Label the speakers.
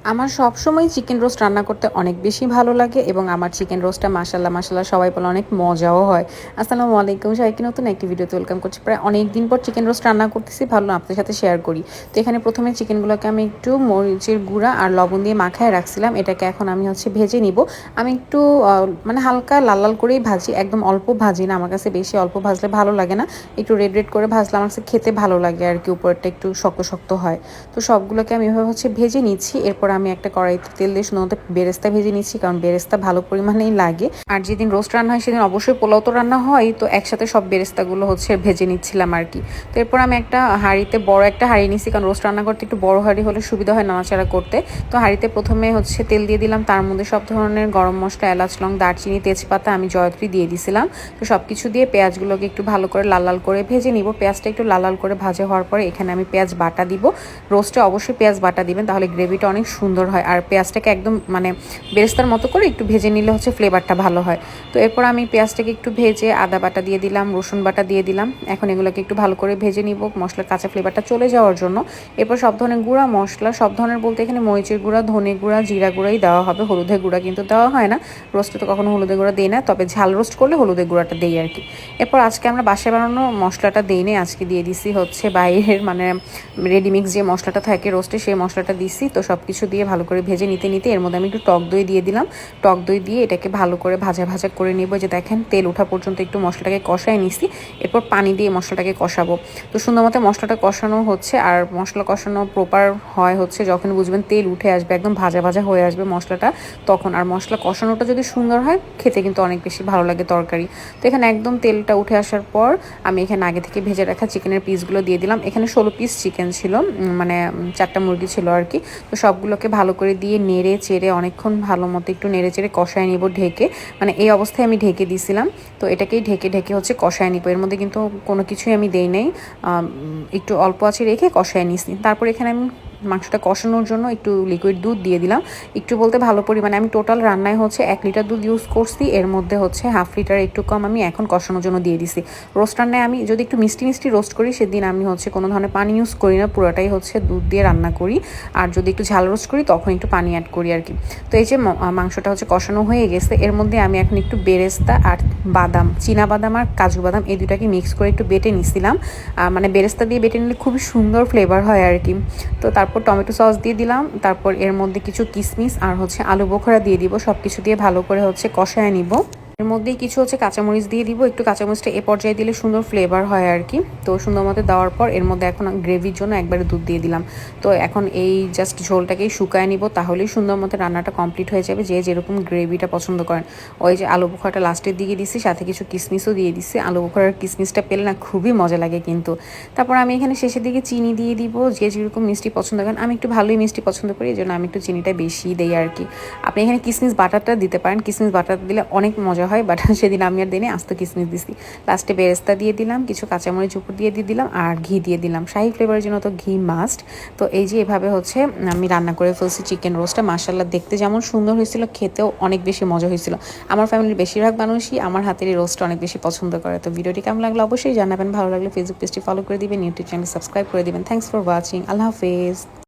Speaker 1: আমার সবসময় chicken roast রান্না করতে অনেক বেশি ভালো লাগে এবং আমার চিকেন রোস্টটা মাশাল্লাহ মাশাল্লাহ সবাই বলে অনেক মজাও হয়। আসসালামু আলাইকুম, সবাইকে নতুন একটি ভিডিওতে ওয়েলকাম করছি। প্রায় অনেক দিন পর চিকেন রোস্ট রান্না করতেছি, ভাবলাম আপনাদের সাথে শেয়ার করি। তো এখানে প্রথমে চিকেনগুলোকে আমি একটু মরিচের গুঁড়া আর লবণ দিয়ে মাখায় রাখছিলাম। এটাকে এখন আমি ভেজে নিব। আমি একটু মানে হালকা লাল লাল করেই ভাজি, একদম অল্প ভাজি না, আমার কাছে বেশি অল্প ভাজলে ভালো লাগে না। একটু রেড রেড করে ভাজলে আমার কাছে খেতে ভালো লাগে আর কি, উপরটা একটু শক্ত শক্ত হয়। তো সবগুলোকে আমি এভাবে ভেজে নিচ্ছি। এরপর আমি একটা কড়াইতে তেল দিয়ে শুধুমাত্র বেরেস্তা ভেজে নিচ্ছি, কারণ বেরেস্তা ভালো পরিমাণেই লাগে। আর যেদিন রোস্ট রান্না হয় সেদিন অবশ্যই পোলাও তো রান্না হয়, তো একসাথে সব বেরেস্তাগুলো ভেজে নিচ্ছিলাম আর কি। তো এরপর আমি একটা হাঁড়িতে বড় একটা হাঁড়ি নিচ্ছি, কারণ রোস্ট রান্না করতে একটু বড় হাঁড়ি হলে সুবিধা হয় নাড়াচাড়া করতে। তো হাঁড়িতে প্রথমে তেল দিয়ে দিলাম, তার মধ্যে সব ধরনের গরম মশলা, এলাচ, লং, দারচিনি, তেজপাতা, আমি জয়ত্রী দিয়ে দিছিলাম। তো সব কিছু দিয়ে পেঁয়াজগুলোকে একটু ভালো করে লাল লাল করে ভেজে নিব। পেঁয়াজটা একটু লাল লাল করে ভাজা হওয়ার পরে এখানে আমি পেঁয়াজ বাটা দিব। রোস্টে অবশ্যই পেঁয়াজ বাটা দিবেন, তাহলে গ্রেভিটা অনেক সুন্দর হয়। আর পেঁয়াজটাকে একদম মানে বেরেস্তার মতো করে একটু ভেজে নিলে ফ্লেভারটা ভালো হয়। তো এরপর আমি পেঁয়াজটাকে একটু ভেজে আদা বাটা দিয়ে দিলাম, রসুন বাটা দিয়ে দিলাম। এখন এগুলোকে একটু ভালো করে ভেজে নিব মশলার কাঁচা ফ্লেভারটা চলে যাওয়ার জন্য। এরপর সব ধরনের গুঁড়া মশলা, সব ধরনের বলতে এখানে মরিচের গুঁড়া, ধনে গুঁড়া, জিরা গুঁড়াই দেওয়া হবে, হলুদের গুঁড়া কিন্তু দেওয়া হয় না। রোস্টে তো কখনো হলুদের গুঁড়া দিই না, তবে ঝাল রোস্ট করলে হলুদের গুঁড়াটা দিই আর কি। এরপর আজকে আমরা বাসায় বানানো মশলাটা দিই নি, আজকে দিয়ে দিছি বাইরের মানে রেডিমিক্স যে মশলাটা থাকে রোস্টে, সেই মশলাটা দিছি। তো সব কিছু দিয়ে ভালো করে ভেজে নিতে নিতে এর মধ্যে আমি একটু টক দই দিয়ে দিলাম। টক দই দিয়ে এটাকে ভালো করে ভাজা ভাজা করে নেব। যে দেখেন তেল ওঠা পর্যন্ত একটু মশলাটাকে কষায় নিছি। এরপর পানি দিয়ে মশলাটাকে কষাবো। তো সুন্দর মতো মশলাটা কষানো হচ্ছে। আর মশলা কষানো প্রপার হয় যখন বুঝবেন তেল উঠে আসবে, একদম ভাজা ভাজা হয়ে আসবে মশলাটা, তখন। আর মশলা কষানোটা যদি সুন্দর হয়, খেতে কিন্তু অনেক বেশি ভালো লাগে তরকারি। তো এখানে একদম তেলটা উঠে আসার পর আমি এখানে আগে থেকে ভেজে রাখা চিকেনের পিসগুলো দিয়ে দিলাম। এখানে 16 পিস চিকেন ছিল, মানে 4টা মুরগি ছিল আর কি। তো সবগুলোকে ভালো করে দিয়ে নেড়ে চেড়ে অনেকক্ষণ ভালো মতো একটু নেড়ে চেড়ে কষায় নিব ঢেকে। মানে এই অবস্থায় আমি ঢেকে দিছিলাম। তো এটাকেই ঢেকে ঢেকে কষায় নিব। এর মধ্যে কিন্তু কোনো কিছুই আমি দেই নাই, একটু অল্প আঁচে রেখে কষায় নিছি। তারপর এখানে আমি মাংসটা কষানোর জন্য একটু লিকুইড দুধ দিয়ে দিলাম। একটু বলতে ভালো পরিমাণে, আমি টোটাল রান্নায় 1 লিটার দুধ ইউজ করছি, এর মধ্যে হাফ লিটার একটু কম আমি এখন কষানোর জন্য দিয়ে দিছি। রোস্ট রান্নায় আমি যদি একটু মিষ্টি মিষ্টি রোস্ট করি, সেদিন আমি কোনো ধরনের পানি ইউজ করি না, পুরোটাই দুধ দিয়ে রান্না করি। আর যদি একটু ঝাল রোস্ট করি তখন একটু পানি অ্যাড করি আর কি। তো এই যে মাংসটা কষানো হয়ে গেছে, এর মধ্যে আমি এখন একটু বেরেস্তা আর বাদাম, চীনা বাদাম আর কাজু বাদাম, এই দুটাকে মিক্স করে একটু বেটে নিছিলাম। মানে বেরেস্তা দিয়ে বেটে নিলে খুবই সুন্দর ফ্লেভার হয় আর কি। তো তারপর টমেটো সস দিয়ে দিলাম। তারপর এর মধ্যে কিছু কিশমিশ আর আলু বোখরা দিয়ে দিব। সব কিছু দিয়ে ভালো করে কষায় নিব। এর মধ্যেই কিছু কাঁচামরিচ দিয়ে দিব। একটু কাঁচামরিচটা এ পর্যায়ে দিলে সুন্দর ফ্লেভার হয় আর কি। তো সুন্দর মতো দেওয়ার পর এর মধ্যে এখন গ্রেভির জন্য একবারে দুধ দিয়ে দিলাম। তো এখন এই জাস্ট ঝোলটাকেই শুকায় নিব, তাহলেই সুন্দর মতো রান্নাটা কমপ্লিট হয়ে যাবে। যে যেরকম গ্রেভিটা পছন্দ করেন। ওই যে আলু বোখরাটা লাস্টের দিকে দিচ্ছি, সাথে কিছু কিশমিশও দিয়ে দিচ্ছি। আলু বোখরার কিশমিশটা পেলে না খুবই মজা লাগে কিন্তু। তারপর আমি এখানে শেষের দিকে চিনি দিয়ে দিব, যে যেরকম মিষ্টি পছন্দ করেন। আমি একটু ভালোই মিষ্টি পছন্দ করি, এই জন্য আমি একটু চিনিটা বেশি দিই আর কি। আপনি এখানে কিশমিশ বাটারটা দিতে পারেন, কিশমিশ বাটার দিলে অনেক মজা হয়, বাট সেদিন আমি আর দিনে আস্ত কিশমিশ দিছি। লাস্টে বেরেস্তা দিয়ে দিলাম, কিছু কাঁচামরিচ উপর দিয়ে দিলাম আর ঘি দিয়ে দিলাম। শাহি ফ্লেভারের জন্য তো ঘি মাস্ট। তো এই যে এভাবে আমি রান্না করে ফেলছি চিকেন রোস্টটা। মাশাআল্লাহ দেখতে যেমন সুন্দর হয়েছিল, খেতেও অনেক বেশি মজা হয়েছিল। আমার ফ্যামিলির বেশিরভাগ মানুষই আমার হাতের এই রোস্ট অনেক বেশি পছন্দ করে। তো ভিডিওটি কেমন লাগলো অবশ্যই জানাবেন। ভালো লাগলে ফেসবুক পেজটি ফলো করে দিবেন, ইউটিউব চ্যানেল সাবস্ক্রাইব করে দিবেন। Thanks for watching. আল্লাহ হাফেজ।